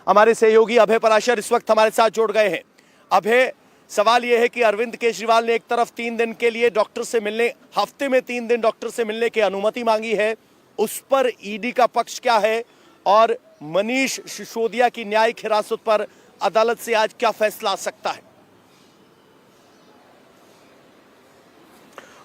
हमारे सहयोगी अभय पराशर इस वक्त हमारे साथ जुड़ गए हैं। अभय, सवाल यह है कि अरविंद केजरीवाल ने एक तरफ 3 दिन के लिए डॉक्टर से मिलने, हफ्ते में 3 दिन डॉक्टर से मिलने की अनुमति मांगी है, उस पर ईडी का पक्ष क्या है और मनीष सिसोदिया की न्यायिक हिरासत पर अदालत से आज क्या फैसला आ सकता है?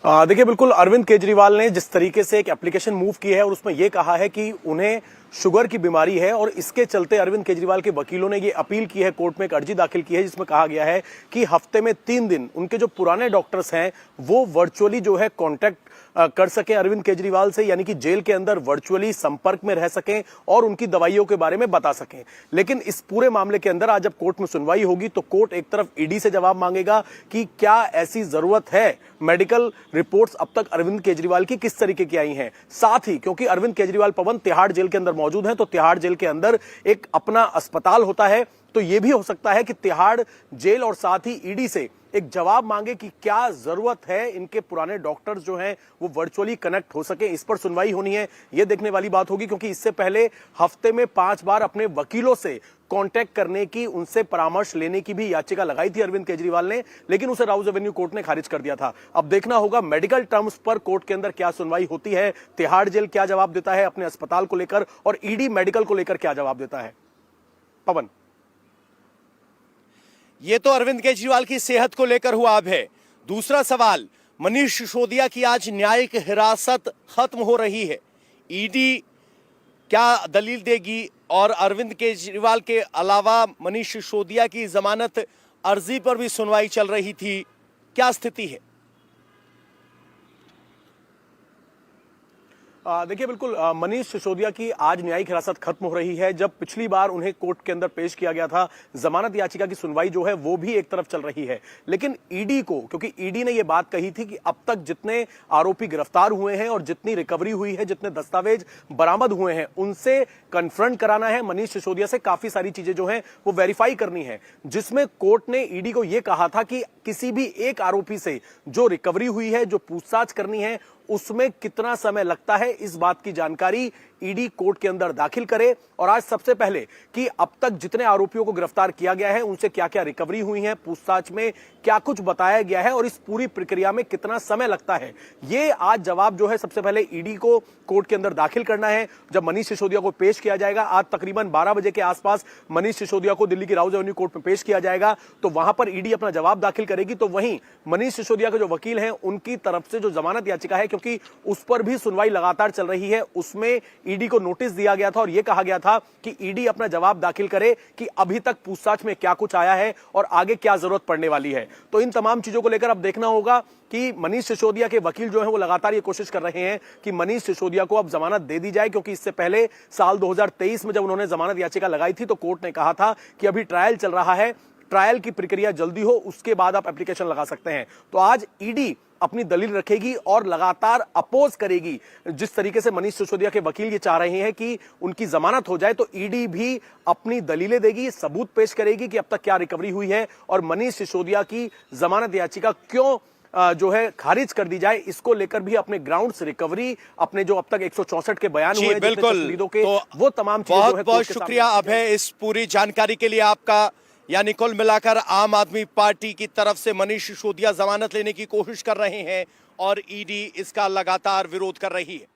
देखिए, बिल्कुल अरविंद केजरीवाल ने जिस तरीके से एक एप्लीकेशन मूव की है और उसमें यह कहा है कि उन्हें शुगर की बीमारी है और इसके चलते अरविंद केजरीवाल के वकीलों ने ये अपील की है, कोर्ट में एक अर्जी दाखिल की है जिसमें कहा गया है कि हफ्ते में 3 दिन उनके जो पुराने डॉक्टर्स हैं वो वर्चुअली जो है कांटेक्ट कर सकें अरविंद केजरीवाल से, यानी कि जेल के अंदर वर्चुअली संपर्क में रह सकें और उनकी दवाइयों के बारे में बता सकें। लेकिन इस पूरे मामले के अंदर आज जब कोर्ट में सुनवाई होगी तो कोर्ट एक तरफ ईडी से जवाब मांगेगा कि क्या ऐसी जरूरत है, मेडिकल रिपोर्ट्स अब तक अरविंद केजरीवाल की किस तरीके की आई हैं। साथ ही क्योंकि अरविंद केजरीवाल पवन तिहाड़ जेल के अंदर मौजूद हैं तो तिहाड़ जेल के अंदर एक अपना अस्पताल होता है, तो यह भी हो सकता है कि तिहाड़ जेल और साथ ही ईडी से एक जवाब मांगे कि क्या जरूरत है इनके पुराने डॉक्टर्स जो हैं वो वर्चुअली कनेक्ट हो सके। इस पर सुनवाई होनी है, यह देखने वाली बात होगी, क्योंकि इससे पहले हफ्ते में 5 बार अपने वकीलों से कांटेक्ट करने की, उनसे परामर्श लेने की भी याचिका लगाई थी अरविंद केजरीवाल ने, लेकिन उसे राउज एवेन्यू कोर्ट ने खारिज कर दिया था। अब देखना होगा मेडिकल टर्म्स पर कोर्ट के अंदर क्या सुनवाई होती है, तिहाड़ जेल क्या जवाब देता है अपने अस्पताल को लेकर और ईडी मेडिकल को लेकर क्या जवाब देता है। पवन, ये तो अरविंद केजरीवाल की सेहत को लेकर हुआ। अब है दूसरा सवाल, मनीष सिसोदिया की आज न्यायिक हिरासत खत्म हो रही है, ईडी क्या दलील देगी और अरविंद केजरीवाल के अलावा मनीष सिसोदिया की जमानत अर्जी पर भी सुनवाई चल रही थी, क्या स्थिति है? देखिए, बिल्कुल मनीष सिसोदिया की आज न्यायिक हिरासत खत्म हो रही है। जब पिछली बार उन्हें कोर्ट के अंदर पेश किया गया था, जमानत याचिका की सुनवाई जो है वो भी एक तरफ चल रही है, लेकिन ईडी को, क्योंकि ईडी ने यह बात कही थी कि अब तक जितने आरोपी गिरफ्तार हुए हैं और जितनी रिकवरी हुई है, जितने दस्तावेज बरामद हुए हैं, उनसे कन्फ्रंट कराना है मनीष सिसोदिया से, काफी सारी चीजें जो हैं वो वेरीफाई करनी है, जिसमें कोर्ट ने ईडी को यह कहा था कि किसी भी एक आरोपी से जो रिकवरी हुई है, जो पूछताछ करनी है, उसमें कितना समय लगता है, इस बात की जानकारी ईडी कोर्ट के अंदर दाखिल करे। और आज सबसे पहले कि अब तक जितने आरोपियों को गिरफ्तार किया गया है उनसे क्या क्या रिकवरी हुई है, पूछताछ में क्या कुछ बताया गया है और इस पूरी प्रक्रिया में कितना समय लगता है, ये आज जवाब जो है सबसे पहले ईडी को कोर्ट के अंदर दाखिल करना है। जब मनीष सिसोदिया को पेश किया जाएगा, आज तकरीबन 12 बजे के आसपास मनीष सिसोदिया को दिल्ली की राउज एवेन्यू कोर्ट में पेश किया जाएगा, तो वहां पर ईडी अपना जवाब दाखिल करेगी। तो वहीं मनीष सिसोदिया के जो वकील हैं उनकी तरफ से जो जमानत याचिका है, क्योंकि उस पर भी सुनवाई लगातार चल रही है, उसमें ईडी को नोटिस दिया गया था और यह कहा गया था कि ईडी अपना जवाब दाखिल करे कि अभी तक पूछताछ में क्या कुछ आया है और आगे क्या जरूरत पड़ने वाली है। तो इन तमाम चीजों को लेकर अब देखना होगा कि मनीष सिसोदिया के वकील जो है वो लगातार ये कोशिश कर रहे हैं कि मनीष सिसोदिया को अब जमानत दे दी जाए, क्योंकि इससे पहले साल 2023 में जब उन्होंने जमानत याचिका लगाई थी तो कोर्ट ने कहा था कि अभी ट्रायल चल रहा है, ट्रायल की प्रक्रिया जल्दी हो उसके बाद आप एप्लीकेशन लगा सकते हैं। तो आज ईडी अपनी दलील रखेगी और लगातार अपोज करेगी। जिस तरीके से मनीष सिसोदिया के वकील ये चाह रहे हैं कि उनकी जमानत हो जाए, तो ईडी भी अपनी दलीलें देगी, सबूत पेश करेगी कि अब तक क्या रिकवरी हुई है और मनीष सिसोदिया की जमानत याचिका क्यों जो है खारिज कर दी जाए, इसको लेकर भी अपने ग्राउंड्स, रिकवरी, अपने जो अब तक 164 के बयान हुए हैं बिल्कुल, के, तो वो तमाम चीजें बहुत बहुत शुक्रिया अभय इस पूरी जानकारी के लिए आपका। यानी कुल मिलाकर आम आदमी पार्टी की तरफ से मनीष सिसोदिया जमानत लेने की कोशिश कर रहे हैं और ईडी इसका लगातार विरोध कर रही है।